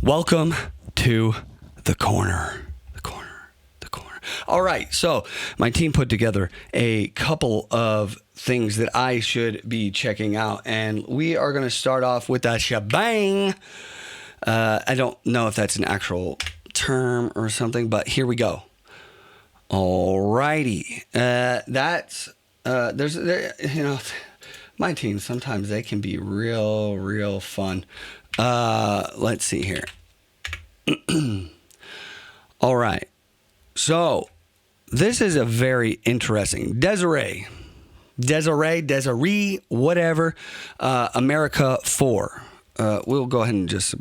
Welcome to the corner. All right, so my team put together a couple of things that I should be checking out, and we are going to start off with that shebang. I don't know if that's an actual term or something, but here we go. All righty, that's my team, sometimes they can be real fun. Let's see here. All right. So, this is a very interesting. Desiree, whatever. America 4. We'll go ahead and just.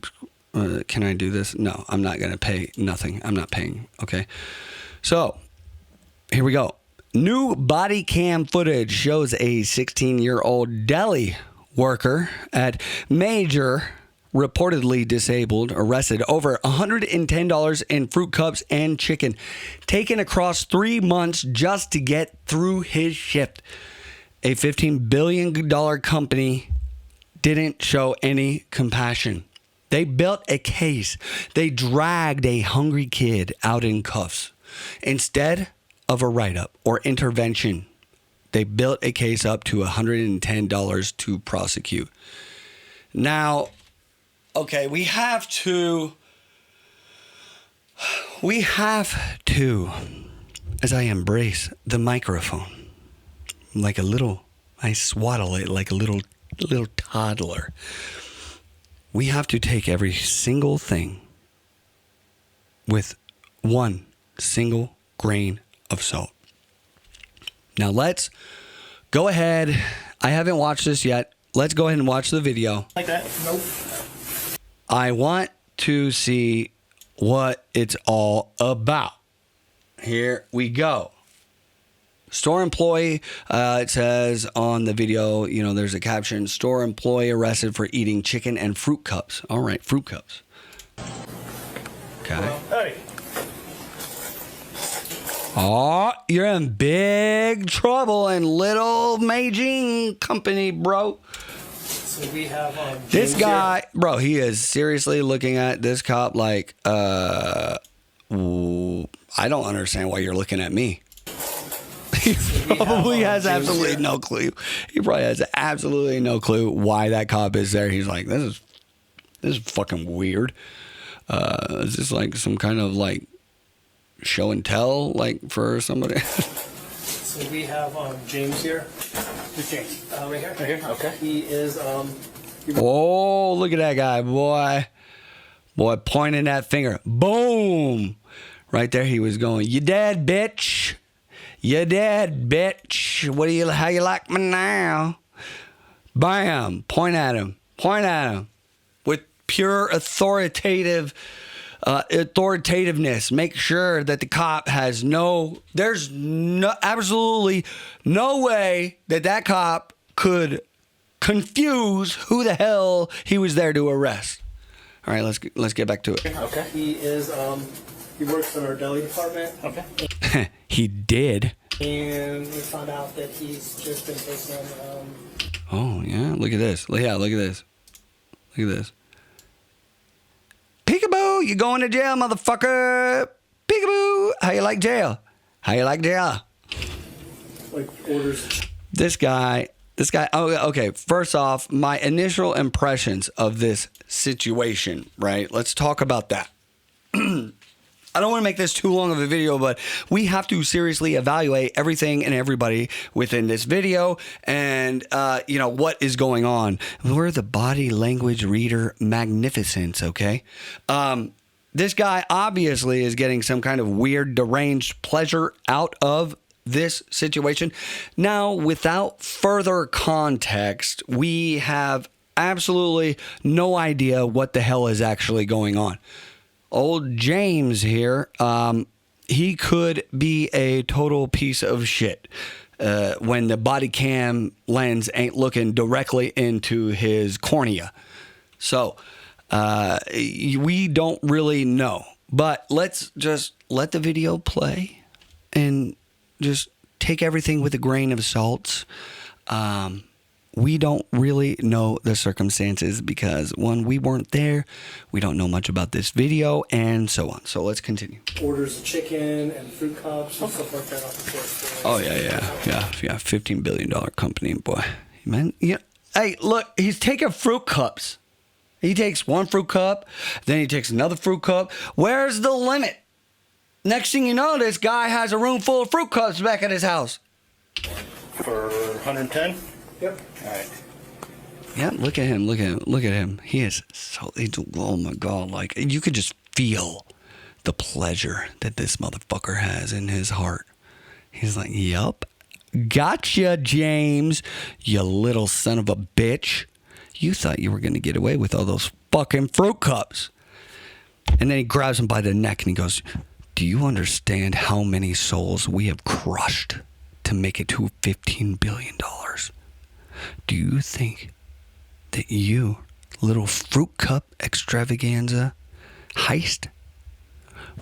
Can I do this? No, I'm not going to pay nothing. I'm not paying. Okay. So, here we go. New body cam footage shows a 16-year-old deli worker at Major, reportedly disabled, arrested over $110 in fruit cups and chicken, taken across 3 months just to get through his shift. A $15 billion company didn't show any compassion. They built a case. They dragged a hungry kid out in cuffs. Instead of a write-up or intervention, they built a case up to $110 to prosecute. Now, okay, we have to, as I embrace the microphone, I swaddle it like a little toddler. We have to take every single thing with one single grain of salt. Now let's go ahead. I haven't watched this yet. Let's go ahead and watch the video. Like that? Nope. I want to see what it's all about. Here we go. Store employee, it says on the video, there's a caption, store employee arrested for eating chicken and fruit cups. All right, fruit cups. Okay. Hey. Oh, you're in big trouble in Little Beijing company, bro. So we have this guy, bro, he is seriously looking at this cop like, I don't understand why you're looking at me. He probably has absolutely no clue. He probably has absolutely no clue why that cop is there. He's like, this is fucking weird. Is this like some kind of like show and tell, like for somebody? So we have James here. Who's James? Right here. Right here. Okay. He is. Oh, look at that guy, boy! Pointing that finger. Boom! Right there, he was going. You dead, bitch! You dead, bitch! How you like me now? Bam! Point at him. With pure authoritative. Authoritativeness. Make sure that the cop has absolutely no way that cop could confuse who the hell he was there to arrest. All right, let's get back to it. Okay. He is he works in our deli department. Okay. He did. And we found out that he's just been taking Oh yeah, look at this. Look at this. Peekaboo, you going to jail, motherfucker. Peekaboo. How you like jail? like orders. This guy. Oh, okay. First off, my initial impressions of this situation, right? Let's talk about that. I don't want to make this too long of a video, but we have to seriously evaluate everything and everybody within this video and, what is going on. We're the body language reader magnificence, okay? This guy obviously is getting some kind of weird, deranged pleasure out of this situation. Now, without further context, we have absolutely no idea what the hell is actually going on. Old James here, he could be a total piece of shit when the body cam lens ain't looking directly into his cornea. So, we don't really know. But let's just let the video play and just take everything with a grain of salt. we don't really know the circumstances because, one, we weren't there. We don't know much about this video and so on. So let's continue. Orders of chicken and fruit cups and stuff like that off the floor. Oh, yeah. $15 billion company, boy. Man, yeah. Hey, look, he's taking fruit cups. He takes one fruit cup, then he takes another fruit cup. Where's the limit? Next thing you know, this guy has a room full of fruit cups back at his house. For 110? Yep. All right. Yeah, look at him. He is so, oh my God, like, you could just feel the pleasure that this motherfucker has in his heart. He's like, yup, gotcha, James, you little son of a bitch. You thought you were going to get away with all those fucking fruit cups. And then he grabs him by the neck and he goes, do you understand how many souls we have crushed to make it to $15 billion? Do you think that you, little fruit cup extravaganza heist,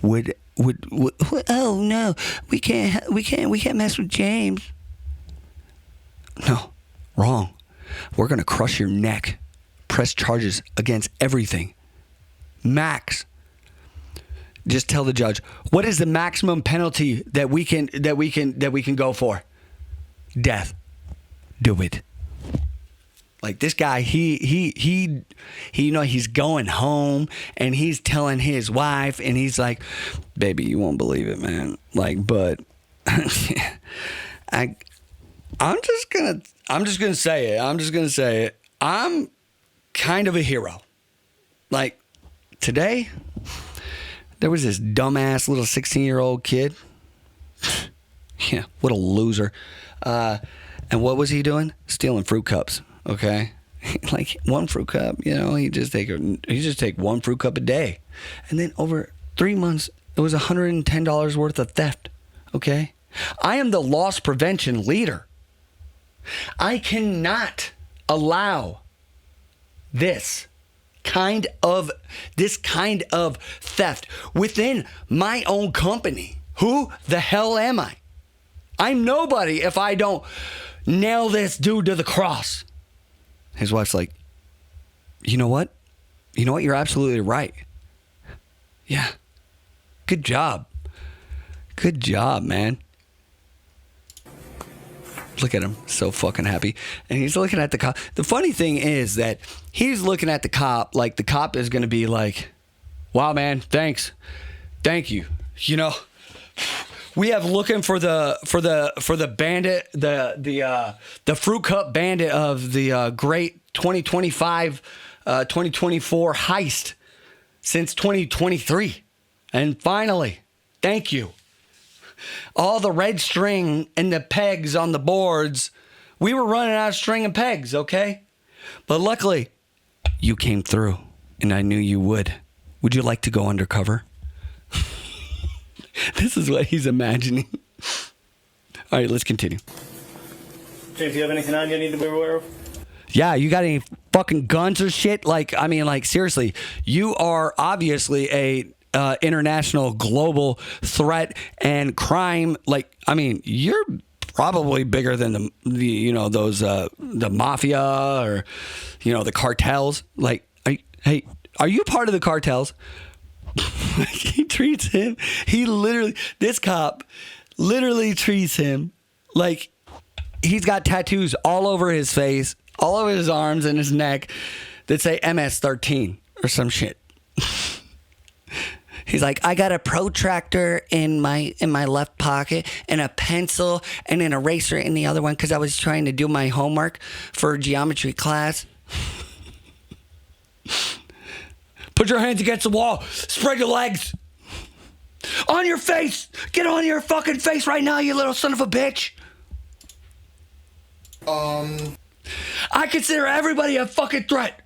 would oh no, we can't mess with James. No, wrong. We're gonna crush your neck, press charges against everything. Max. Just tell the judge, what is the maximum penalty that we can go for? Death. Do it. Like this guy, he you know, he's going home and he's telling his wife and he's like, baby, you won't believe it, man. Like, but I'm just gonna say it. I'm kind of a hero. Like today, there was this dumbass little 16-year-old kid. Yeah, what a loser. And what was he doing? Stealing fruit cups. Okay, like one fruit cup. You know, he just take one fruit cup a day, and then over 3 months, it was $110 worth of theft. Okay, I am the loss prevention leader. I cannot allow this kind of theft within my own company. Who the hell am I? I'm nobody if I don't nail this dude to the cross. His wife's like, you know what? You're absolutely right. Yeah. Good job. Good job, man. Look at him. So fucking happy. And he's looking at the cop. The funny thing is that he's looking at the cop like the cop is going to be like, wow, man, thanks. Thank you. You know, we have looking for the bandit, the fruit cup bandit of the great 2025, 2024 heist since 2023. And finally, thank you. All the red string and the pegs on the boards, we were running out of string and pegs, okay? But luckily, you came through, and I knew you would. Would you like to go undercover? This is what he's imagining. All right, let's continue. James, do you have anything on you need to be aware of? Yeah, you got any fucking guns or shit? Like, I mean, like, seriously, you are obviously a international global threat and crime. Like, I mean, you're probably bigger than the you know, those the mafia or, you know, the cartels. Like, are you part of the cartels? He treats him. This cop literally treats him like he's got tattoos all over his face, all over his arms and his neck that say MS-13 or some shit. He's like, I got a protractor in my left pocket and a pencil and an eraser in the other one because I was trying to do my homework for geometry class. Put your hands against the wall. Spread your legs. On your face. Get on your fucking face right now, you little son of a bitch. I consider everybody a fucking threat.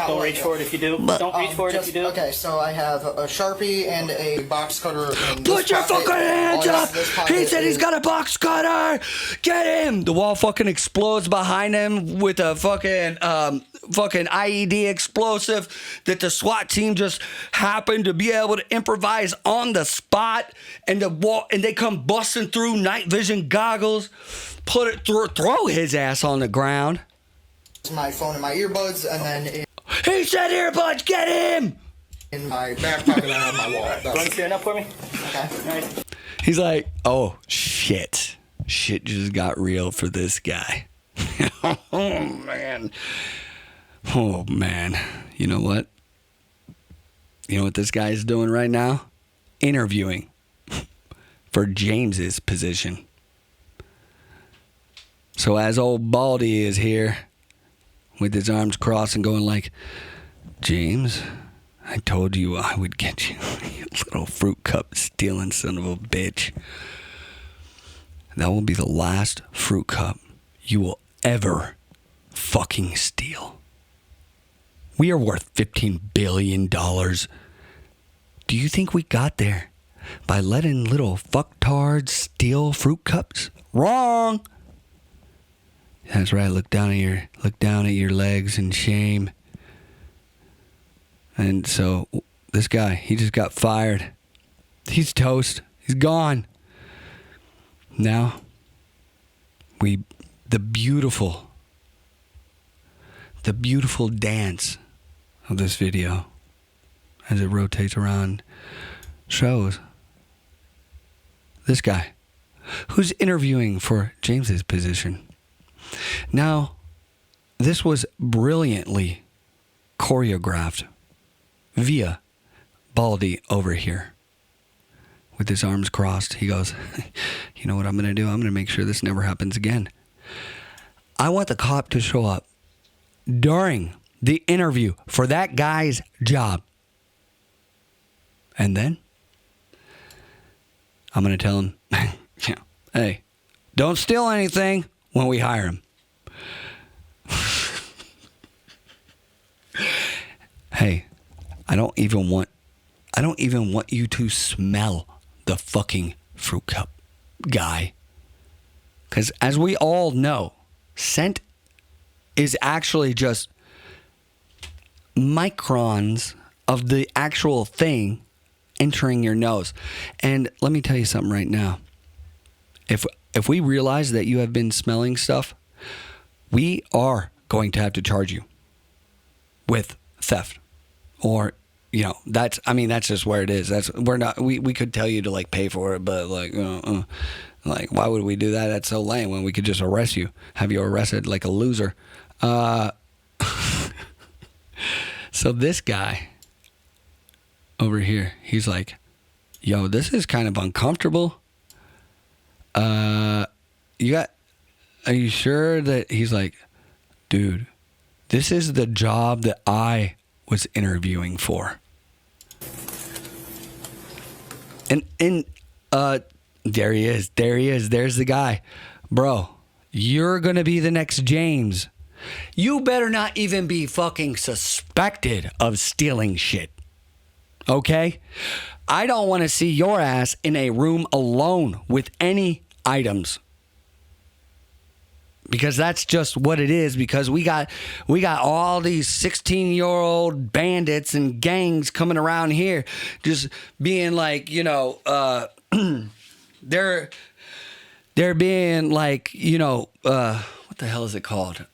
Don't reach for it if you do. Don't reach for it if you do. Okay, so I have a Sharpie and a box cutter. Put your fucking hands up! He said he's got a box cutter! Get him! The wall fucking explodes behind him with a fucking IED explosive that the SWAT team just happened to be able to improvise on the spot, and the wall, and they come busting through night vision goggles. throw his ass on the ground. My phone and my earbuds, and then He said earbuds, get him! in my back pocket I have my wallet. Go and stand up for me. Okay. All right. He's like, oh, shit. Shit just got real for this guy. Oh, man. Oh, man. You know what? You know what this guy is doing right now? Interviewing for James's position. So as old Baldy is here with his arms crossed and going like, James, I told you I would get you, you little fruit cup stealing son of a bitch. That will be the last fruit cup you will ever fucking steal. We are worth $15 billion. Do you think we got there by letting little fucktards steal fruit cups? Wrong. That's right. Look down at your legs in shame. And so this guy, he just got fired. He's toast. He's gone. Now, the beautiful dance of this video as it rotates around shows this guy who's interviewing for James's position. Now, this was brilliantly choreographed via Baldy over here. With his arms crossed, he goes, you know what I'm going to do? I'm going to make sure this never happens again. I want the cop to show up during the interview for that guy's job. And then I'm going to tell him, hey, don't steal anything when we hire him. Hey, I don't even want you to smell the fucking fruit cup, guy. Because as we all know, scent is actually just microns of the actual thing entering your nose. And let me tell you something right now. If we realize that you have been smelling stuff, we are going to have to charge you with theft. Or, you know, that's just where it is. We could tell you to like pay for it, but like why would we do that? That's so lame when we could just arrest you, have you arrested like a loser. So this guy over here, he's like, yo, this is kind of uncomfortable. Are you sure that he's like, dude, this is the job that I was interviewing for. And there he is. There's the guy. Bro, you're going to be the next James. You better not even be fucking suspected of stealing shit. Okay? I don't want to see your ass in a room alone with any items. Because that's just what it is. Because we got all these 16-year-old bandits and gangs coming around here, just being like, you know, they're being like, you know, what the hell is it called?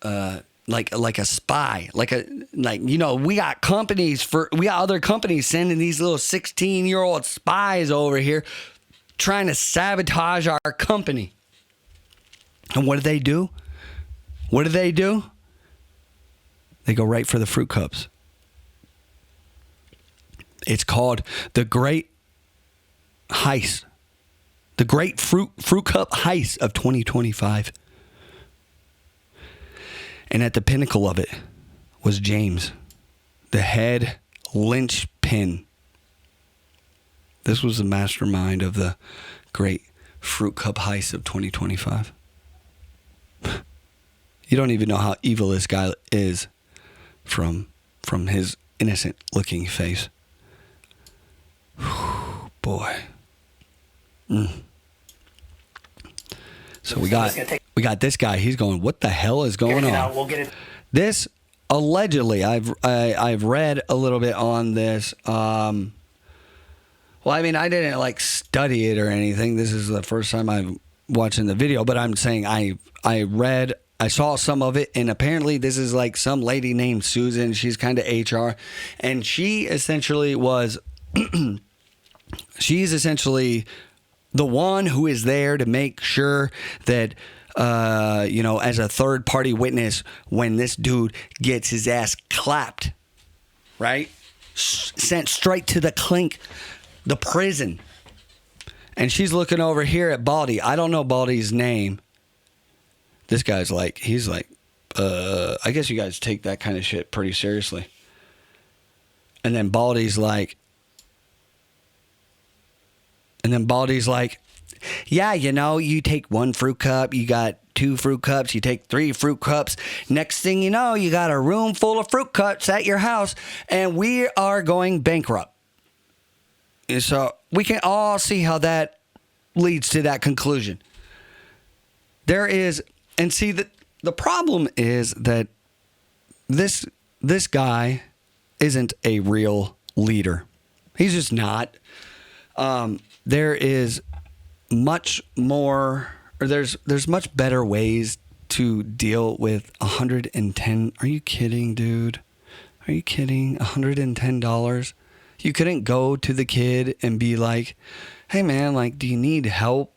Like a spy, like you know, we got other companies sending these little 16-year-old spies over here, trying to sabotage our company. And what do? What do? They go right for the fruit cups. It's called the Great Heist. The Great Fruit Cup Heist of 2025. And at the pinnacle of it was James, the head linchpin. This was the mastermind of the Great Fruit Cup Heist of 2025. You don't even know how evil this guy is from his innocent looking face. Whew, boy. So we got this guy. He's going, what the hell is going on? We'll get it. This allegedly, I've read a little bit on this. Well, I mean, I didn't like study it or anything. This is the first time I've watching the video, but I'm saying I saw some of it, and apparently this is like some lady named Susan. She's kind of HR, and she essentially was, she's essentially the one who is there to make sure that, as a third party witness, when this dude gets his ass clapped, right? Sent straight to the clink, the prison. And she's looking over here at Baldy. I don't know Baldy's name. This guy's like, he's like, I guess you guys take that kind of shit pretty seriously. And then Baldy's like, yeah, you take 1 fruit cup, you got 2 fruit cups, you take 3 fruit cups. Next thing you know, you got a room full of fruit cups at your house, and we are going bankrupt. And so we can all see how that leads to that conclusion. There is, and see, the problem is that this guy isn't a real leader. He's just not. There is much more, or there's much better ways to deal with $110. Are you kidding, dude? Are you kidding? $110? You couldn't go to the kid and be like, hey man, like, do you need help?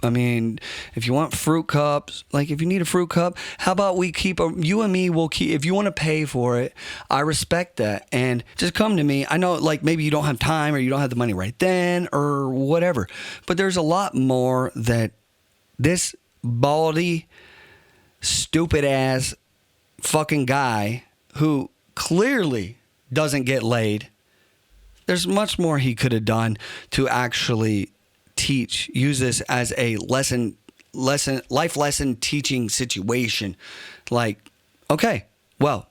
I mean, if you want fruit cups, like if you need a fruit cup, how about we keep you and me will keep, if you want to pay for it, I respect that. And just come to me. I know like maybe you don't have time or you don't have the money right then or whatever, but there's a lot more that this baldy, stupid ass fucking guy who clearly doesn't get laid. There's much more he could have done to actually use this as a life lesson teaching situation. Like, okay, well,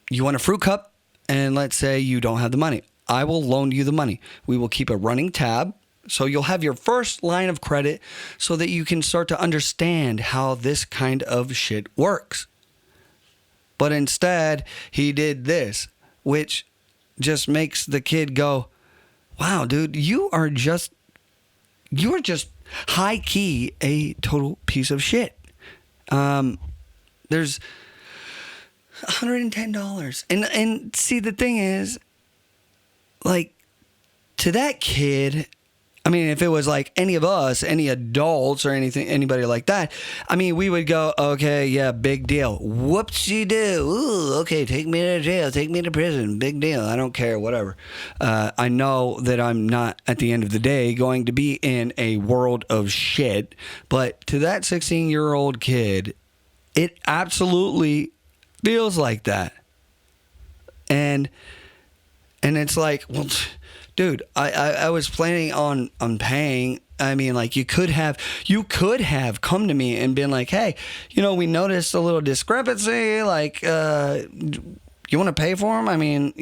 you want a fruit cup, and let's say you don't have the money. I will loan you the money. We will keep a running tab, so you'll have your first line of credit so that you can start to understand how this kind of shit works. But instead, he did this, which just makes the kid go, wow, dude, you are just high key a total piece of shit. There's $110. And see, the thing is, like, to that kid, I mean, if it was like any of us, any adults or anybody like that, I mean, we would go, okay, yeah, big deal. Whoopsie-doo. Ooh, okay, take me to jail, take me to prison. Big deal. I don't care, whatever. I know that I'm not, at the end of the day, going to be in a world of shit. But to that 16-year-old kid, it absolutely feels like that. And it's like, well, dude, I was planning on paying. I mean, like, you could have come to me and been like, hey, we noticed a little discrepancy. Like, you want to pay for him? I mean,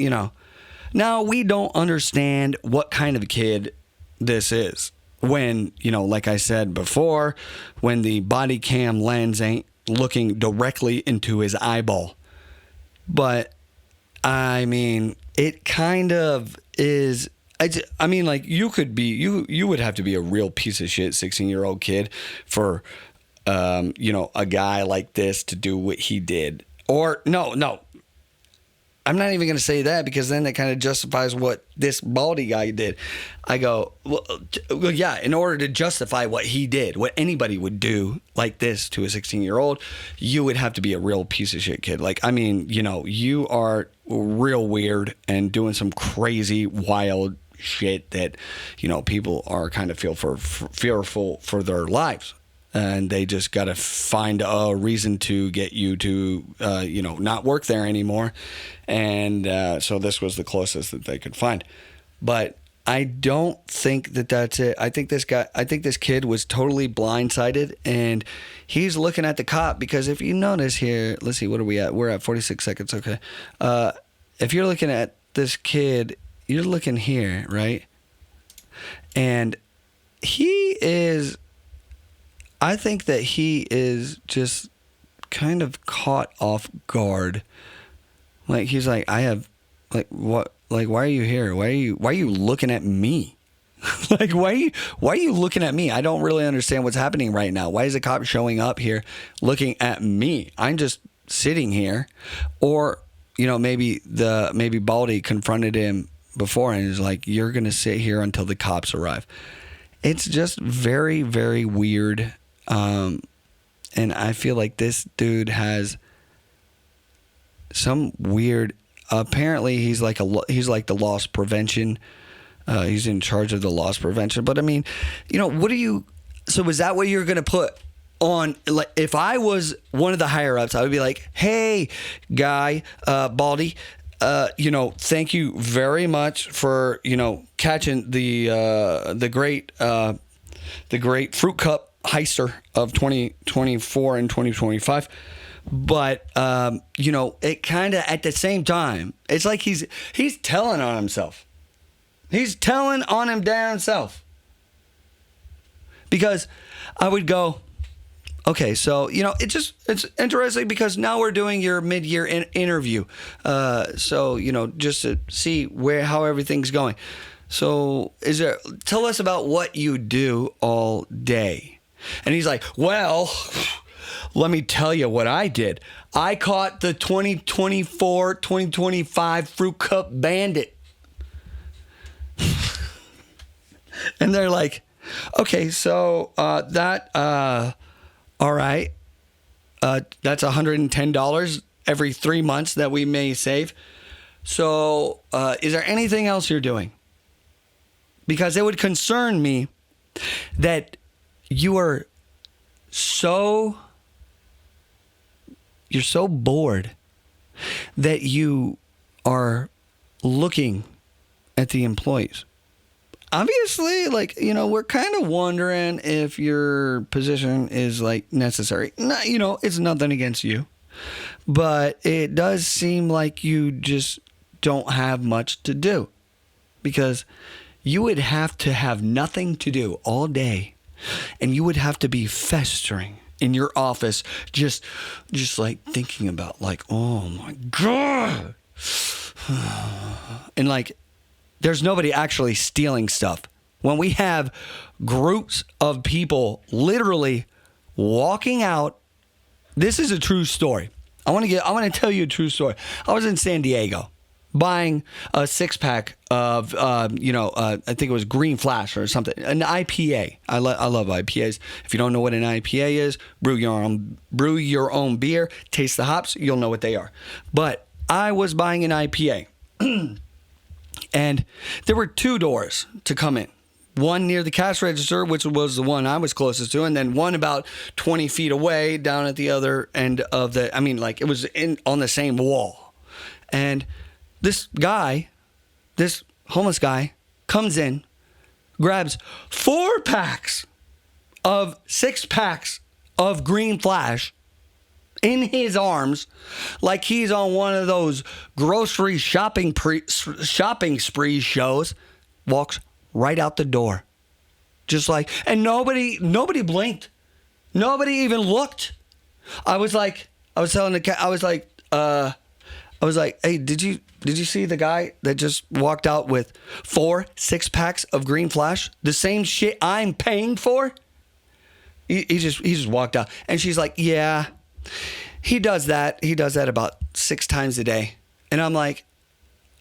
Now, we don't understand what kind of a kid this is. When, like I said before, when the body cam lens ain't looking directly into his eyeball. But, I mean, it kind of is. I mean, like, you would have to be a real piece of shit 16-year-old kid for, a guy like this to do what he did. Or, no. I'm not even going to say that, because then that kind of justifies what this baldy guy did. I go, well, yeah, in order to justify what he did, what anybody would do like this to a 16-year-old, you would have to be a real piece of shit kid. Like, I mean, you are real weird and doing some crazy, wild shit that, people are kind of fearful for their lives. And they just got to find a reason to get you to, not work there anymore. And so this was the closest that they could find. But I don't think that that's it. I think this kid was totally blindsided, and he's looking at the cop, because if you notice here, let's see, what are we at? We're at 46 seconds. Okay. If you're looking at this kid, you're looking here, right? And I think that he is just kind of caught off guard. Like, he's like, I have, like, what, like, why are you here? Why are you looking at me? Like, why are you looking at me? I don't really understand what's happening right now. Why is a cop showing up here looking at me? I'm just sitting here. Or, maybe Baldy confronted him before and is like, you're going to sit here until the cops arrive. It's just very, very weird. And I feel like this dude has some weird, apparently he's like the loss prevention. He's in charge of the loss prevention. But I mean, so is that what you're going to put on? Like, if I was one of the higher ups, I would be like, hey, guy, Baldy, thank you very much for, catching the great fruit cup heister of 2024 and 2025. But, it kind of at the same time, it's like he's telling on himself. He's telling on him damn self. Because I would go, okay, so, it's interesting because now we're doing your mid-year interview. So, just to see how everything's going. So tell us about what you do all day. And he's like, well, let me tell you what I did. I caught the 2024, 2025 Fruit Cup Bandit. And they're like, okay, so all right. That's $110 every 3 months that we may save. So is there anything else you're doing? Because it would concern me that you're so bored that you are looking at the employees. Obviously, we're kind of wondering if your position is necessary. It's nothing against you, but it does seem like you just don't have much to do, because you would have to have nothing to do all day, and you would have to be festering in your office, just thinking about oh my God. And there's nobody actually stealing stuff. When we have groups of people literally walking out, this is a true story. I want to tell you a true story. I was in San Diego buying a 6-pack of, I think it was Green Flash or something, an IPA. I love IPAs. If you don't know what an IPA is, brew your own beer, taste the hops, you'll know what they are. But I was buying an IPA. And there were 2 doors to come in. One near the cash register, which was the one I was closest to, and then one about 20 feet away down at the other end of it was on the same wall. And this homeless guy comes in, grabs 4 packs of 6 packs of Green Flash in his arms, like he's on one of those grocery shopping spree shows, walks right out the door. And nobody blinked. Nobody even looked. I was telling the cat, I was like, hey, did you see the guy that just walked out with 4 6-packs of Green Flash? The same shit I'm paying for? He just walked out. And she's like, yeah. He does that. He does that about 6 times a day. And I'm like,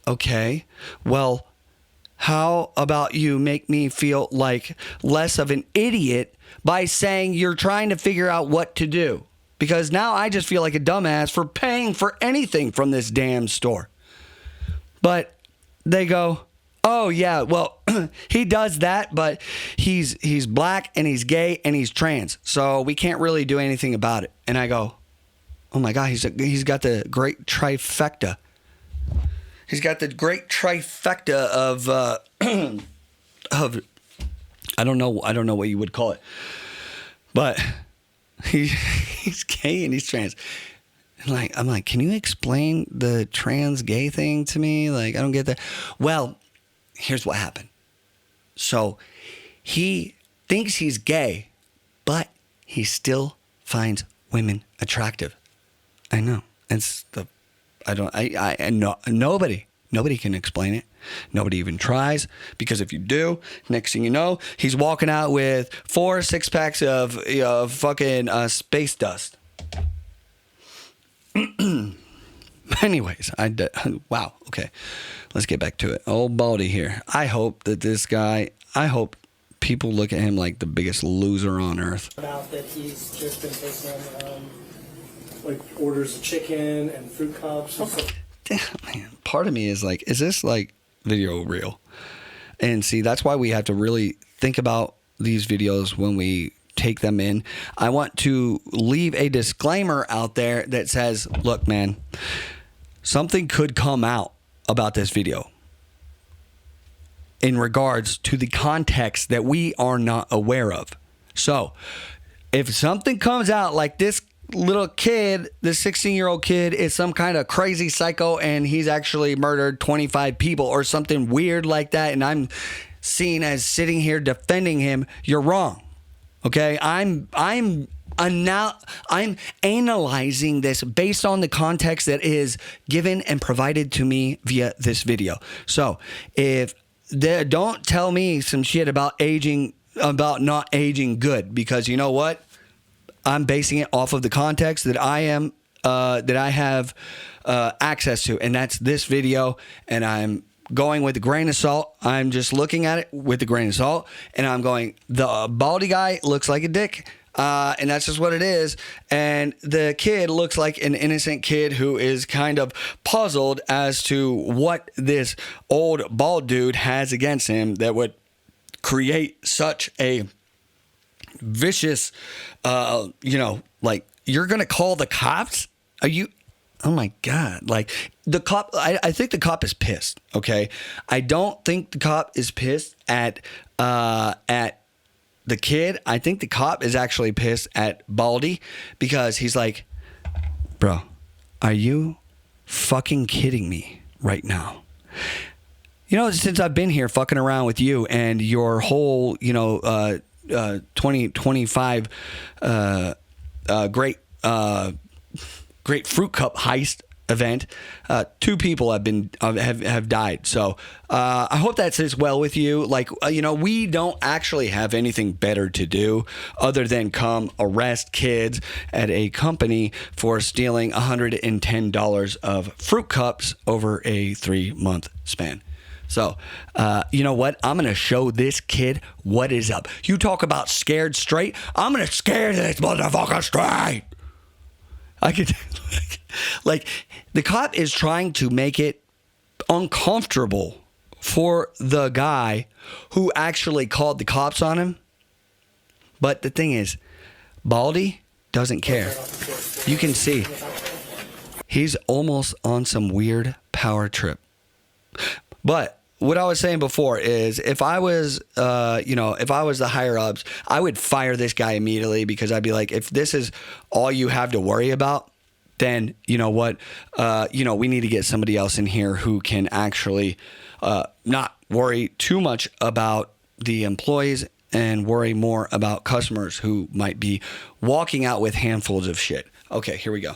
okay, well, how about you make me feel like less of an idiot by saying you're trying to figure out what to do? Because now I just feel like a dumbass for paying for anything from this damn store. But they go, oh, yeah, well, he does that, but he's black and he's gay and he's trans. So we can't really do anything about it. And I go, oh, my God, he's got the great trifecta. He's got the great trifecta of I don't know what you would call it. But he's gay and he's trans. And I'm like, can you explain the trans gay thing to me? I don't get that. Well, here's what happened. So he thinks he's gay, but he still finds women attractive. I know. Nobody Nobody can explain it. Nobody even tries, because if you do, next thing you know, he's walking out with 4 6-packs of fucking space dust. Anyways, wow. Okay, let's get back to it. Old Baldy here. I hope that this guy. I hope people look at him like the biggest loser on earth. Out that he's just been taking like orders of chicken and fruit cups. And stuff. Damn, man. Part of me is like, is this like video real? And see, that's why we have to really think about these videos when we take them in. I want to leave a disclaimer out there that says, look, man, something could come out about this video in regards to the context that we are not aware of. So if something comes out like this little kid, this 16-year-old kid is some kind of crazy psycho and he's actually murdered 25 people or something weird like that, and I'm seen as sitting here defending him, you're wrong. Okay? I'm analyzing this based on the context that is given and provided to me via this video. So if don't tell me some shit about not aging good, because you know what? I'm basing it off of the context that I have access to, and that's this video, and I'm going with a grain of salt. I'm just looking at it with a grain of salt, and I'm going, the Baldy guy looks like a dick, and that's just what it is, and the kid looks like an innocent kid who is kind of puzzled as to what this old bald dude has against him that would create such a vicious, like, you're gonna call the cops? Are you? Oh my God. Like, the cop, I think the cop is pissed. Okay. I don't think the cop is pissed at the kid. I think the cop is actually pissed at Baldy, because he's like, bro, are you fucking kidding me right now? You know, since I've been here fucking around with you and your whole, 2025 great fruit cup heist event, 2 people have died. So I hope that sits well with you. Like, we don't actually have anything better to do other than come arrest kids at a company for stealing $110 of fruit cups over a 3-month span. So, you know what? I'm going to show this kid what is up. You talk about scared straight. I'm going to scare this motherfucker straight. I could, like, the cop is trying to make it uncomfortable for the guy who actually called the cops on him. But the thing is, Baldy doesn't care. You can see he's almost on some weird power trip. But what I was saying before is, if I was, if I was the higher ups, I would fire this guy immediately, because I'd be like, if this is all you have to worry about, then you know what, we need to get somebody else in here who can actually not worry too much about the employees and worry more about customers who might be walking out with handfuls of shit. Okay, here we go.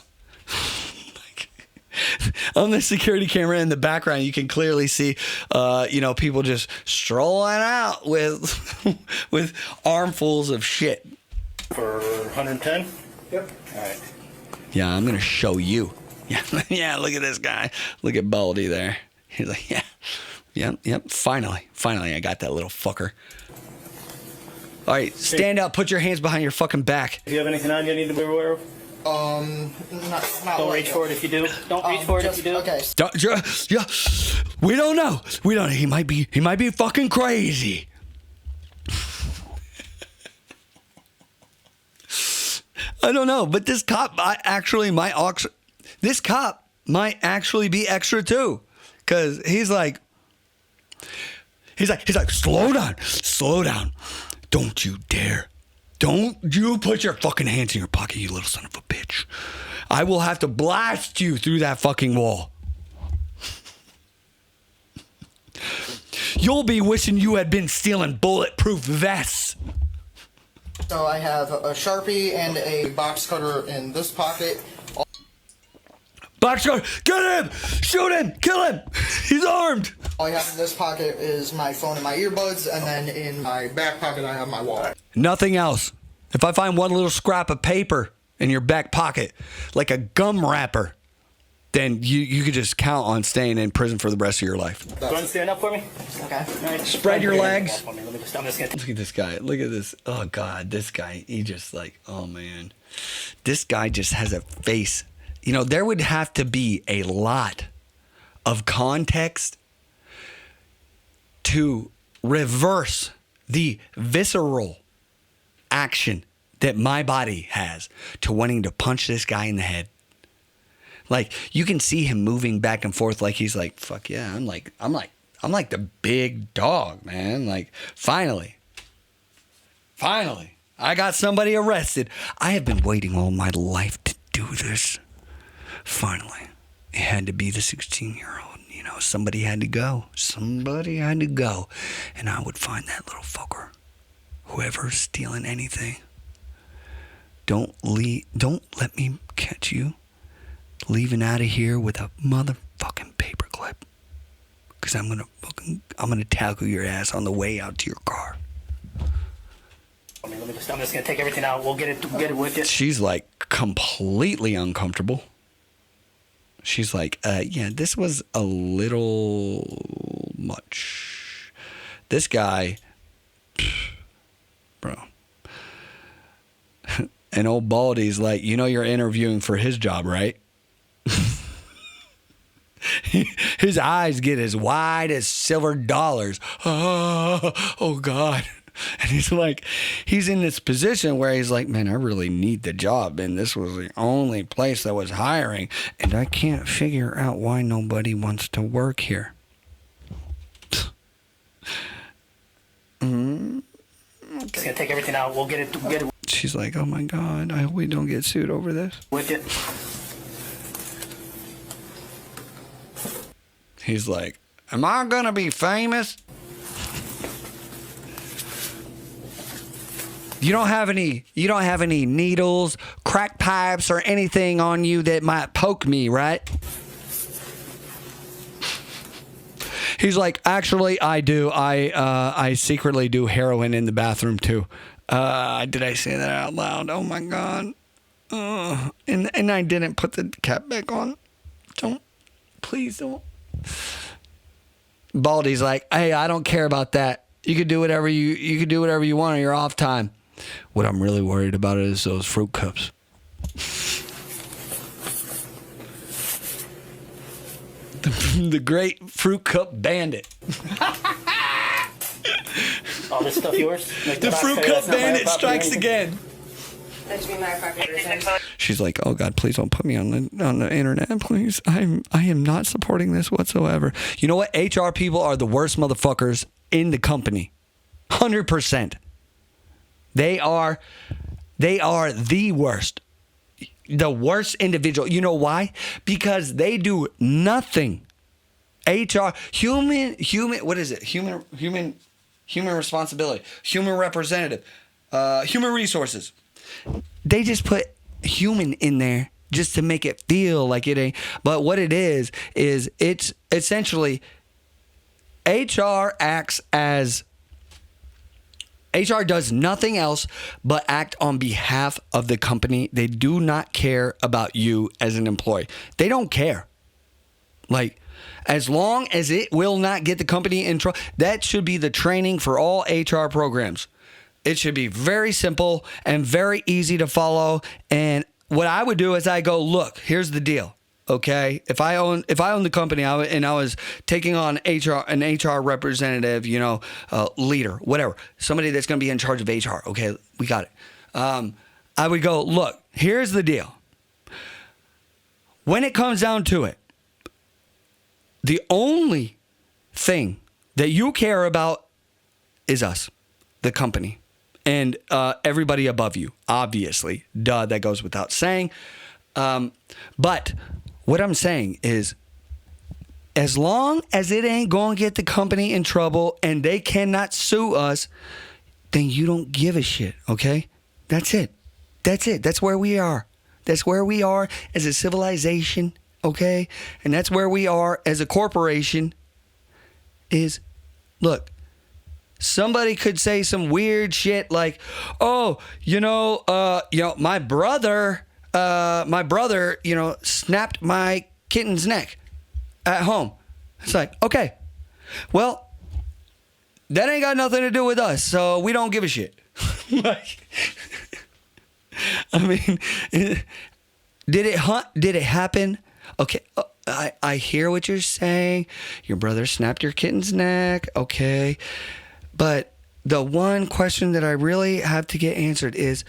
On the security camera in the background, you can clearly see, people just strolling out with armfuls of shit. For 110? Yep. All right. Yeah, I'm going to show you. Yeah, yeah, look at this guy. Look at Baldy there. He's like, yep, finally, I got that little fucker. All right, stand up, put your hands behind your fucking back. Do you have anything on you need to be aware of? Not Don't reach for it if you do. Don't reach for it if you do. Okay. Yeah, we don't know. He might be fucking crazy. I don't know, but this cop might actually be extra too, because he's like, slow down, don't you dare. Don't you put your fucking hands in your pocket, you little son of a bitch. I will have to blast you through that fucking wall. You'll be wishing you had been stealing bulletproof vests. So I have a Sharpie and a box cutter in this pocket. box cutter. Get him! Shoot him! Kill him! He's armed! All I have in this pocket is my phone and my earbuds, and then in my back pocket I have my wallet. Nothing else. If I find one little scrap of paper in your back pocket, like a gum wrapper, then you could just count on staying in prison for the rest of your life. You want to stand up for me? Okay. All right. Spread your legs. I'm just gonna Look at this guy. Look at this. Oh, God. This guy, he just like, oh, man. This guy just has a face. You know, there would have to be a lot of context to reverse the visceral action that my body has to wanting to punch this guy in the head. Like, you can see him moving back and forth like he's like, fuck yeah, I'm like the big dog, man. Like, finally, I got somebody arrested. I have been waiting all my life to do this. Finally, it had to be the 16-year-old. You know, somebody had to go. Somebody had to go. And I would find that little fucker. Whoever's stealing anything. Don't let me catch you leaving out of here with a motherfucking paperclip. Because I'm gonna tackle your ass on the way out to your car. I'm just gonna take everything out. We'll get it with you. She's like completely uncomfortable. She's like, yeah, this was a little much. This guy, bro. And old Baldy's like, you know you're interviewing for his job, right? His eyes get as wide as silver dollars. Oh, God. And he's in this position where he's like, man, I really need the job. And this was the only place that was hiring. And I can't figure out why nobody wants to work here. Just gonna take everything out. We'll get it. She's like, oh, my God, I hope we don't get sued over this. With you. He's like, am I going to be famous? You don't have any needles, crack pipes, or anything on you that might poke me, right? He's like, actually, I do. I secretly do heroin in the bathroom too. Did I say that out loud? Oh my God. And I didn't put the cap back on. Please don't. Baldy's like, hey, I don't care about that. You could do whatever you want on your off time. What I'm really worried about is those fruit cups. The great fruit cup bandit. All this stuff yours? Like The fruit cup bandit strikes again. That should be my property. She's like, oh God, please don't put me on the internet, please. I am not supporting this whatsoever. You know what? HR people are the worst motherfuckers in the company. 100%. They are the worst. The worst individual. You know why? Because they do nothing. HR, human, what is it? Human responsibility, human representative, human resources. They just put human in there just to make it feel like it ain't. But what it is it's essentially HR does nothing else but act on behalf of the company. They do not care about you as an employee. They don't care. Like, as long as it will not get the company in trouble, that should be the training for all HR programs. It should be very simple and very easy to follow. And what I would do is I go, look, here's the deal. Okay, if I own the company and I was taking on an HR representative, leader, whatever, somebody that's going to be in charge of HR. Okay, we got it. I would go, look, here's the deal. When it comes down to it, the only thing that you care about is us, the company, and everybody above you. Obviously, duh, that goes without saying. But what I'm saying is, as long as it ain't going to get the company in trouble and they cannot sue us, then you don't give a shit, okay? That's it. That's where we are. That's where we are as a civilization okay? And that's where we are as a corporation is, look, somebody could say some weird shit like, oh, my brother, snapped my kitten's neck at home. It's like, okay, well, that ain't got nothing to do with us, so we don't give a shit. Like, I mean, did it happen? Okay, I hear what you're saying. Your brother snapped your kitten's neck. Okay, but the one question that I really have to get answered is,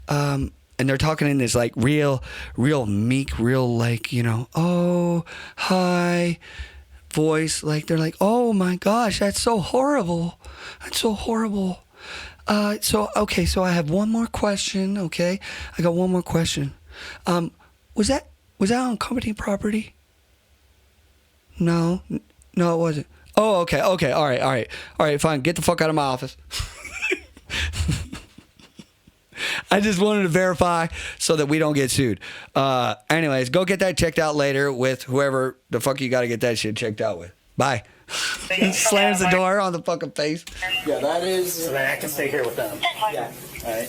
and they're talking in this like real meek, real like, oh, hi voice. Like they're like, oh my gosh, that's so horrible. That's so horrible. So I have one more question. Okay, I got one more question. Was that on company property? No, it wasn't. Oh, okay, all right, fine. Get the fuck out of my office. I just wanted to verify so that we don't get sued. Anyways, go get that checked out later with whoever the fuck you got to get that shit checked out with. Bye. Slams the door on the fucking face. Yeah, that is. So then I can stay here with them. Yeah. All right.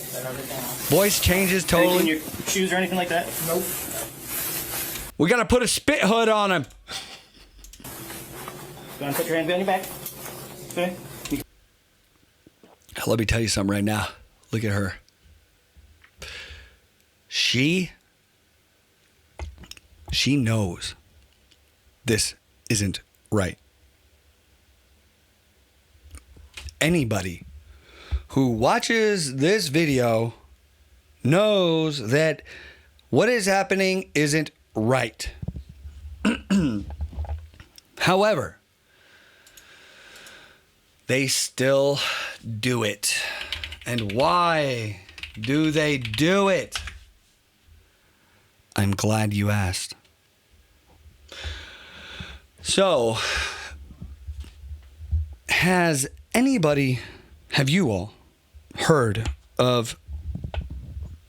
Voice changes Anything in totally. your shoes or anything like that? Nope. We got to put a spit hood on him. You want to put your hand behind your back? Okay. Let me tell you something right now. Look at her. She knows this isn't right. Anybody who watches this video knows that what is happening isn't right. However, they still do it. And why do they do it? I'm glad you asked. So, have you all heard of,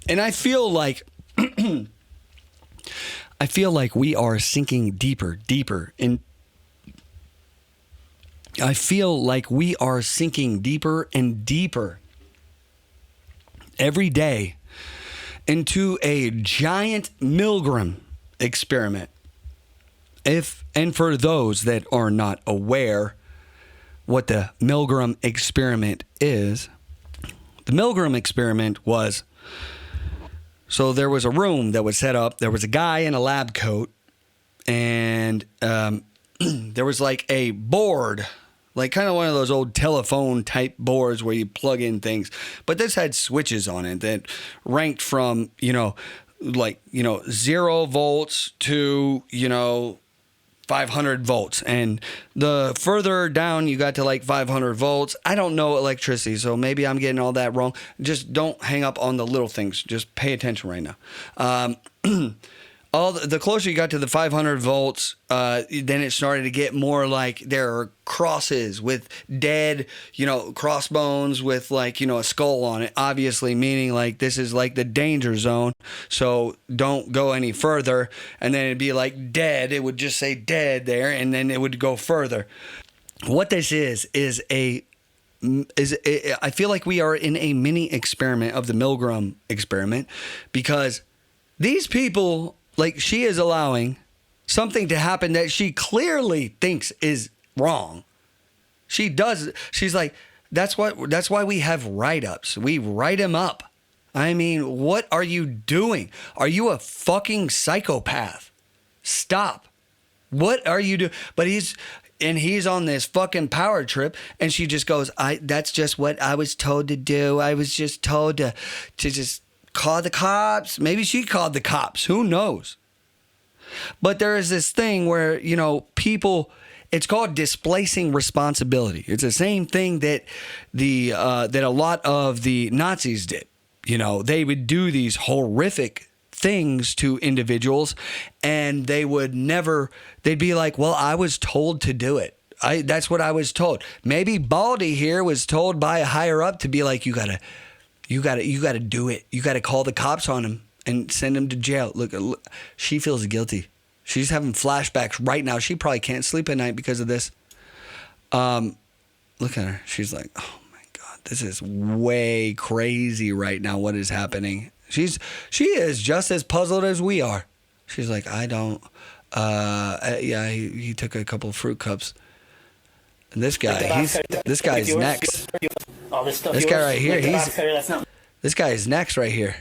and I feel like we are sinking deeper in, I feel like we are sinking deeper and deeper every day into a giant Milgram experiment. And for those that are not aware what the Milgram experiment is, the Milgram experiment was, so there was a room that was set up, there was a guy in a lab coat, and there was like a board, like kind of one of those old telephone type boards where you plug in things. But this had switches on it that ranked from, 0 volts to, 500 volts. And the further down you got to like 500 volts, I don't know electricity, so maybe I'm getting all that wrong. Just don't hang up on the little things. Just pay attention right now. The closer you got to the 500 volts, then it started to get more like there are crosses with dead, crossbones with like, a skull on it, obviously meaning like this is like the danger zone. So don't go any further. And then it'd be like dead. It would just say dead there. And then it would go further. What this is I feel like we are in a mini experiment of the Milgram experiment, because these people, like, she is allowing something to happen that she clearly thinks is wrong. She's like, that's why we have write-ups. We write them up. I mean, what are you doing? Are you a fucking psychopath? Stop. What are you doing? But he's on this fucking power trip, and she just goes, that's just what I was told to do. I was just told to just call the cops. Maybe she called the cops. Who knows? But there is this thing where, people, it's called displacing responsibility. It's the same thing that that a lot of the Nazis did. They would do these horrific things to individuals, and they'd be like, well, I was told to do it. That's what I was told. Maybe Baldy here was told by a higher up to be like, you gotta do it. You gotta call the cops on him and send him to jail. Look, she feels guilty. She's having flashbacks right now. She probably can't sleep at night because of this. Look at her. She's like, oh my God, this is way crazy right now. What is happening? She is just as puzzled as we are. She's like, I don't. Yeah, he took a couple of fruit cups. And this guy, this guy's next. All this stuff. This guy right here, This guy is next right here.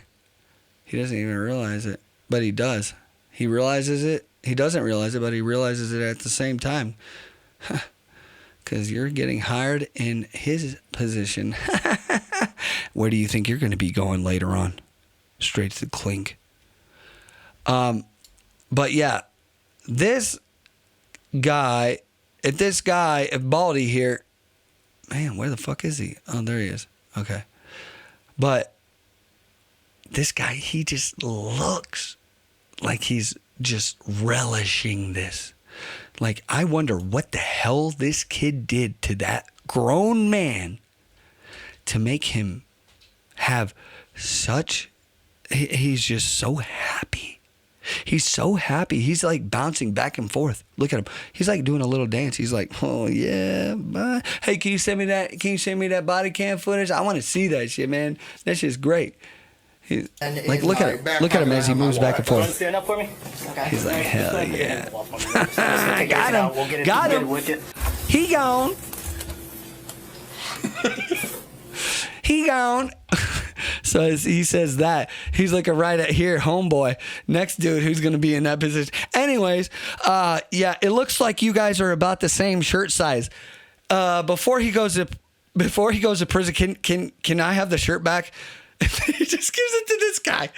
He doesn't even realize it, but he does. He realizes it. He doesn't realize it, but he realizes it at the same time. Because you're getting hired in his position. Where do you think you're going to be going later on? Straight to the clink. But yeah, if Baldy here, man, where the fuck is he? Oh, there he is. Okay. But this guy, he just looks like he's just relishing this. Like, I wonder what the hell this kid did to that grown man to make him have such... He's just so happy. He's so happy. He's like bouncing back and forth. Look at him. He's like doing a little dance. He's like, oh yeah, bye. Hey, can you send me that body cam footage? I want to see that shit, man. That shit's great. He's like, look at him as he moves back and forth. Stand up for me. Okay. He's like, hell yeah. Got him. He gone. He gone. So as he says that, he's looking right at here, homeboy, next dude who's going to be in that position. Anyways, yeah, it looks like you guys are about the same shirt size. Before he goes to prison, can I have the shirt back? He just gives it to this guy.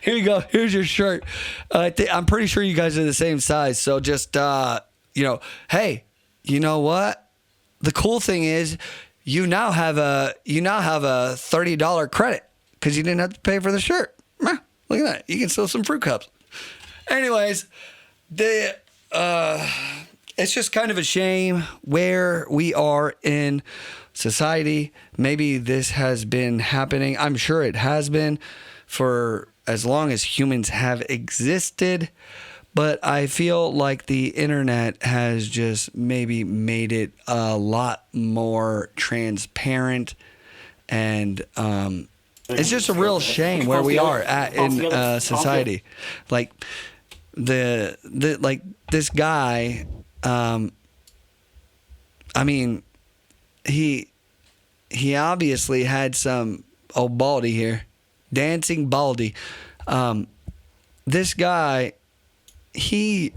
Here you go. Here's your shirt. I'm pretty sure you guys are the same size. So just, hey, you know what? The cool thing is you now have a $30 credit because you didn't have to pay for the shirt. Look at that. You can sell some fruit cups. Anyways, it's just kind of a shame where we are in society. Maybe this has been happening. I'm sure it has been for as long as humans have existed. But I feel like the internet has just maybe made it a lot more transparent. And it's just a real shame where we are at in society. Like this guy, I mean, he obviously had some old Baldy here. Dancing Baldy. This guy, he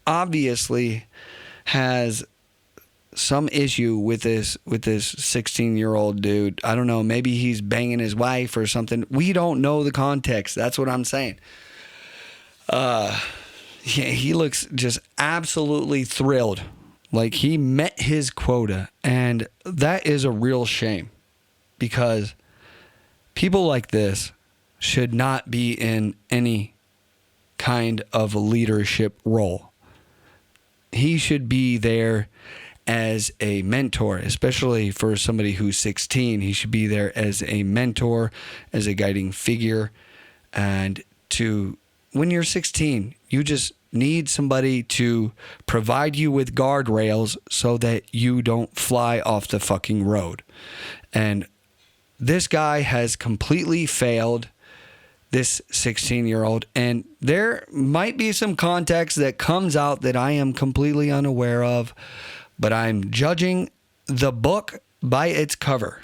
obviously has some issue with this 16-year-old dude. I don't know. Maybe he's banging his wife or something. We don't know the context. That's what I'm saying. Yeah, he looks just absolutely thrilled. Like he met his quota. And that is a real shame because people like this should not be in any kind of a leadership role. He should be there as a mentor, especially for somebody who's 16. He should be there as a mentor, as a guiding figure. And when you're 16, you just need somebody to provide you with guardrails so that you don't fly off the fucking road. And this guy has completely failed this 16-year-old, and there might be some context that comes out that I am completely unaware of, but I'm judging the book by its cover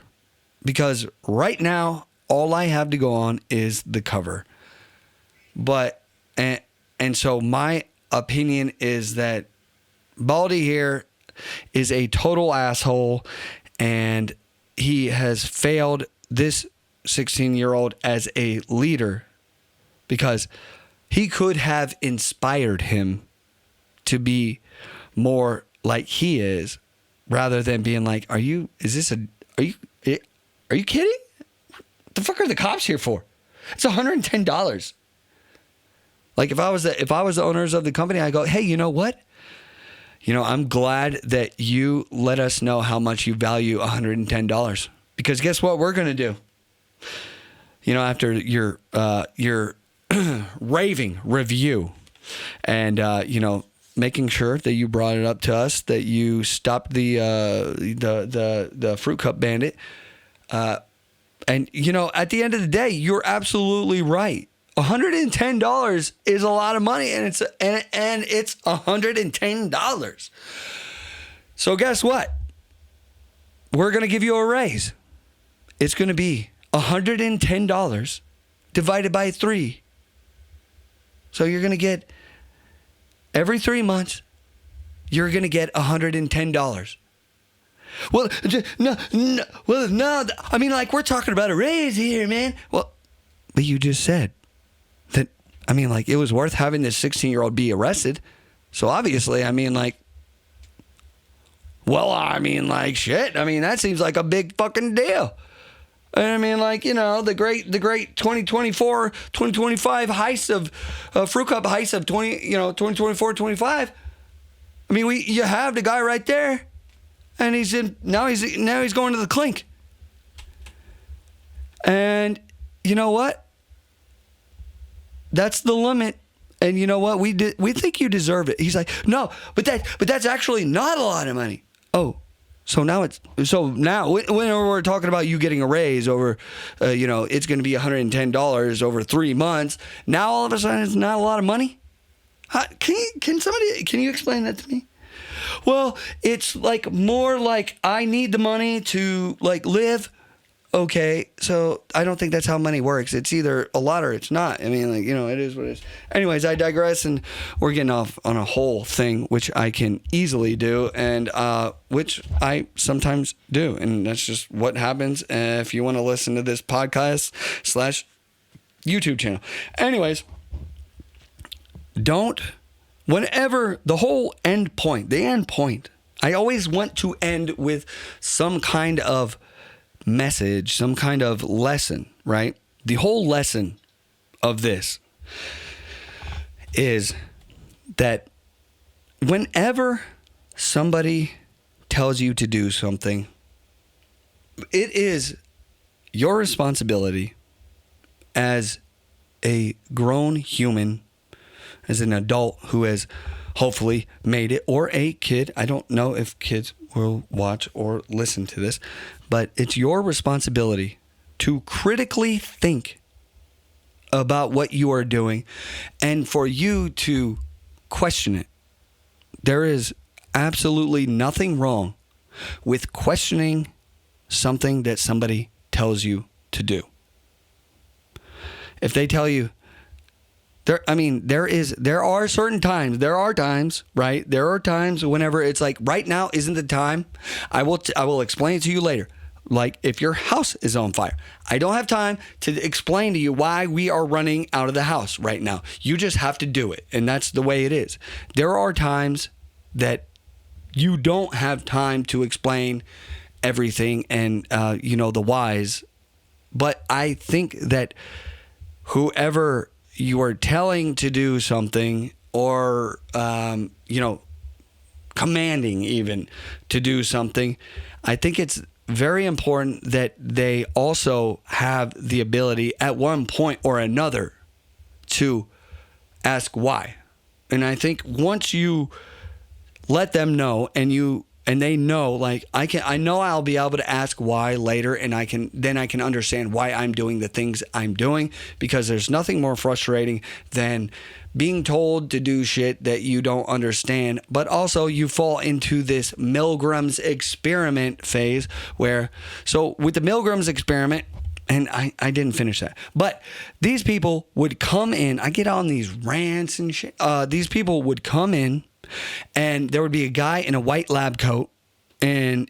because right now all I have to go on is the cover. But and so my opinion is that Baldy here is a total asshole, and he has failed this 16-year-old as a leader because he could have inspired him to be more like he is rather than being like, are you kidding? What the fuck are the cops here for? It's $110. Like if I was the owners of the company, I go, hey, you know what? I'm glad that you let us know how much you value $110 because guess what we're going to do? After your raving review and making sure that you brought it up to us, that you stopped the fruit cup bandit. And at the end of the day, you're absolutely right. $110 is a lot of money, and it's $110. So guess what? We're going to give you a raise. It's going to be $110 divided by 3. So you're going to get, every 3 months, you're going to get $110. Well, no. I mean, like, we're talking about a raise here, man. Well, but you just said that, I mean, like, it was worth having this 16-year-old be arrested. So obviously, I mean, like, shit. I mean, that seems like a big fucking deal. And I mean, like, the great 2024, 2025 heist of fruit cup heist of 2024, 25. I mean, you have the guy right there, and now he's going to the clink. And you know what? That's the limit. And you know what? We think you deserve it. He's like, no, but that's actually not a lot of money. Oh, so now when we're talking about you getting a raise over, it's going to be $110 over 3 months. Now all of a sudden it's not a lot of money. Can you explain that to me? Well, it's like more like I need the money to like live. Okay, so I don't think that's how money works. It's either a lot or it's not. I mean, like, it is what it is. Anyways, I digress, and we're getting off on a whole thing, which I can easily do, and which I sometimes do, and that's just what happens if you want to listen to this podcast / YouTube channel. Anyways, whenever the end point, I always want to end with some kind of message, some kind of lesson, right? The whole lesson of this is that whenever somebody tells you to do something, it is your responsibility as a grown human, as an adult who has hopefully made it, or a kid. I don't know if kids will watch or listen to this, but it's your responsibility to critically think about what you are doing and for you to question it. There is absolutely nothing wrong with questioning something that somebody tells you to do. If they tell you, there are times, right? There are times whenever it's like, right now isn't the time. I will explain it to you later. Like, if your house is on fire, I don't have time to explain to you why we are running out of the house right now. You just have to do it. And that's the way it is. There are times that you don't have time to explain everything and, the whys. But I think that whoever you are telling to do something, or, commanding even to do something, I think it's very important that they also have the ability at one point or another to ask why. And I think once you let them know and they know, like, I know I'll be able to ask why later, and I can understand why I'm doing the things I'm doing, because there's nothing more frustrating than being told to do shit that you don't understand, but also you fall into this Milgram's experiment phase so with the Milgram's experiment, and I didn't finish that, but these people would come in, I get on these rants and shit, these people would come in, and there would be a guy in a white lab coat, and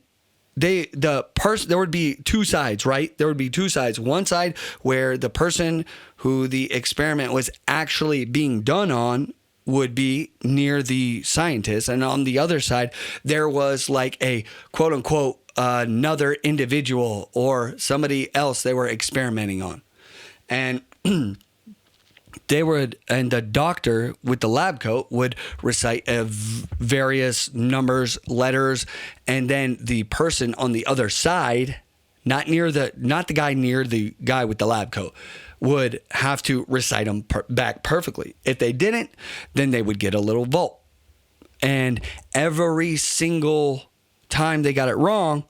there would be two sides, right? There would be two sides. One side where the person who the experiment was actually being done on would be near the scientist. And on the other side, there was like a quote unquote another individual or somebody else they were experimenting on. And and the doctor with the lab coat would recite various numbers, letters, and then the person on the other side not the guy near the guy with the lab coat, would have to recite them back perfectly. If they didn't, then they would get a little volt. And every single time they got it wrong,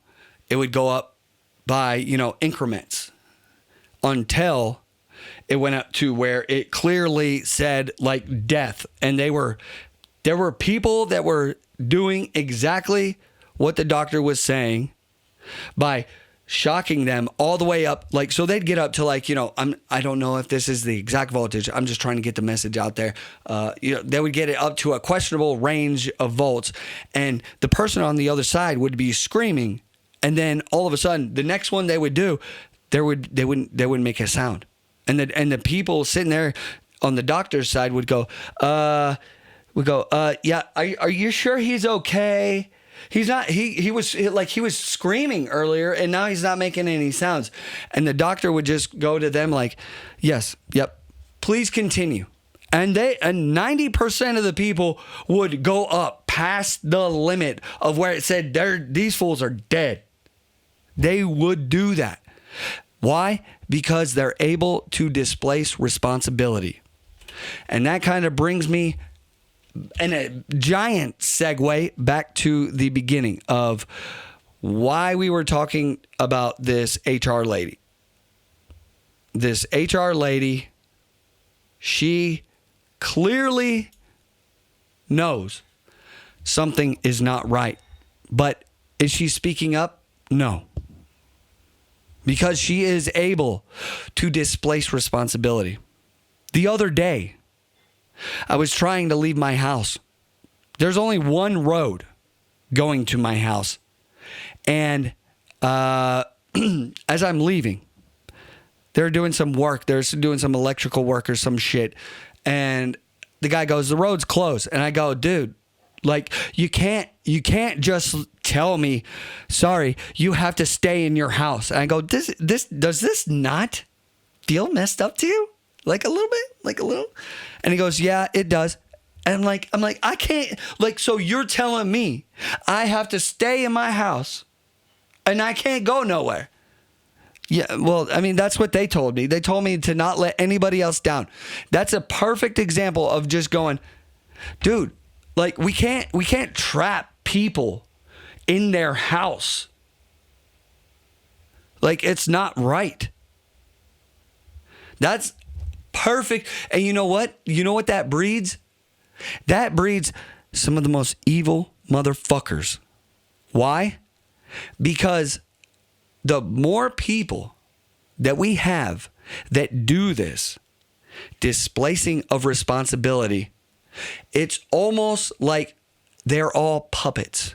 it would go up by, increments until it went up to where it clearly said like death. And there were people that were doing exactly what the doctor was saying by shocking them all the way up. Like, so they'd get up to like, I don't know if this is the exact voltage. I'm just trying to get the message out there. They would get it up to a questionable range of volts, and the person on the other side would be screaming. And then all of a sudden, the next one they would do, they wouldn't make a sound. And the people sitting there on the doctor's side would go, yeah, are you sure he's okay? He's not, he was screaming earlier, and now he's not making any sounds. And the doctor would just go to them like, yes, yep, please continue. And 90% of the people would go up past the limit of where it said these fools are dead. They would do that. Why? Because they're able to displace responsibility. And that kind of brings me in a giant segue back to the beginning of why we were talking about this HR lady. This HR lady, she clearly knows something is not right. But is she speaking up? No. Because she is able to displace responsibility. The other day, I was trying to leave my house. There's only one road going to my house. And as I'm leaving, they're doing some work. They're doing some electrical work or some shit. And the guy goes, the road's closed. And I go, dude, like, you can't just tell me, sorry, you have to stay in your house. And I go, does this not feel messed up to you? Like a little bit? Like a little? And he goes, yeah, it does. And I'm like, I can't, like, so you're telling me I have to stay in my house and I can't go nowhere. Yeah, well, I mean, that's what they told me. They told me to not let anybody else down. That's a perfect example of just going, dude, like, we can't trap people in their house. Like, it's not right. That's perfect. And you know what? You know what that breeds? That breeds some of the most evil motherfuckers. Why? Because the more people that we have that do this displacing of responsibility, it's almost like they're all puppets.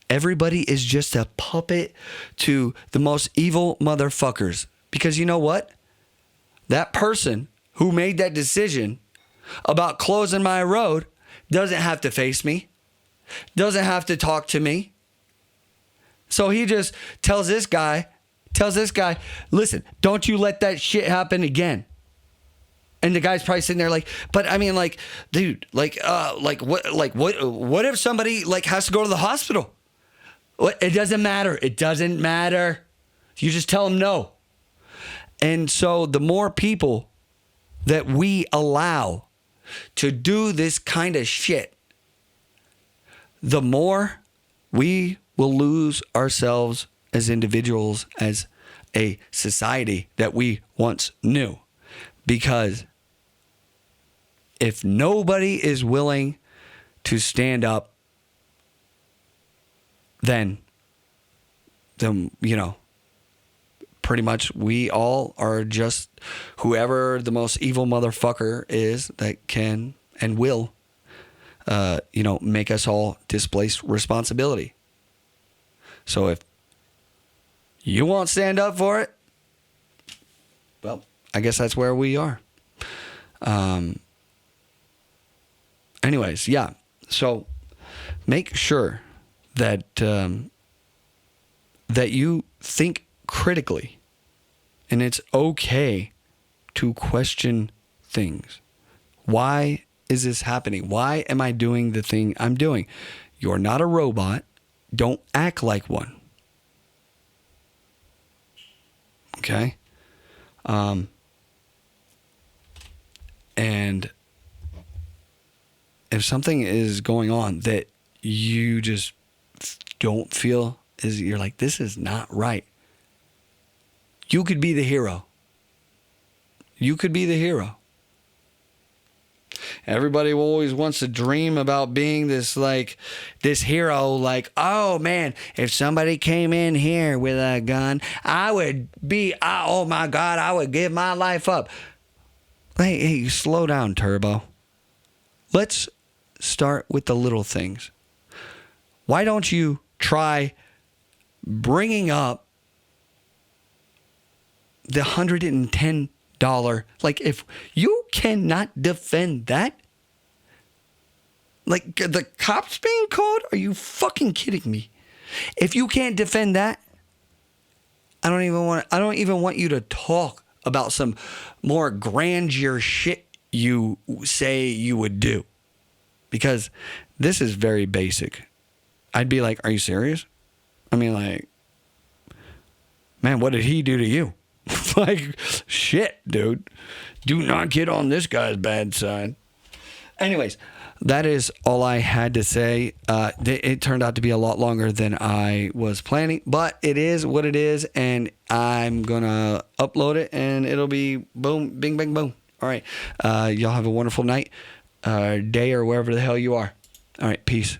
Everybody is just a puppet to the most evil motherfuckers. Because you know what? That person who made that decision about closing my road doesn't have to face me, doesn't have to talk to me. So he just tells this guy, listen, don't you let that shit happen again. And the guy's probably sitting there like, but I mean, like, dude, what if somebody like has to go to the hospital? It doesn't matter. It doesn't matter. You just tell them no. And so the more people that we allow to do this kind of shit, the more we will lose ourselves as individuals, as a society that we once knew. Because if nobody is willing to stand up, then pretty much we all are just whoever the most evil motherfucker is that can and will, make us all displace responsibility. So if you won't stand up for it, well, I guess that's where we are. Anyways, yeah. So make sure that that you think critically, and it's okay to question things. Why is this happening? Why am I doing the thing I'm doing? You're not a robot. Don't act like one. Okay? And if something is going on that you just don't feel you're like, this is not right, you could be the hero. You could be the hero. Everybody always wants to dream about being this hero, like, oh man, if somebody came in here with a gun, I would be, oh my God, I would give my life up. Hey, slow down, Turbo. Let's start with the little things. Why don't you try bringing up the $110? Like, if you cannot defend that, like the cops being called, are you fucking kidding me? If you can't defend that, I don't even want you to talk about some more grandeur shit you say you would do, because this is very basic. I'd be like, are you serious? I mean, like, man, what did he do to you? Like, shit, dude. Do not get on this guy's bad side. Anyways, that is all I had to say. It turned out to be a lot longer than I was planning, but it is what it is, and I'm going to upload it, and it'll be boom, bing, bang, boom. All right. Y'all have a wonderful night, day, or wherever the hell you are. All right. Peace.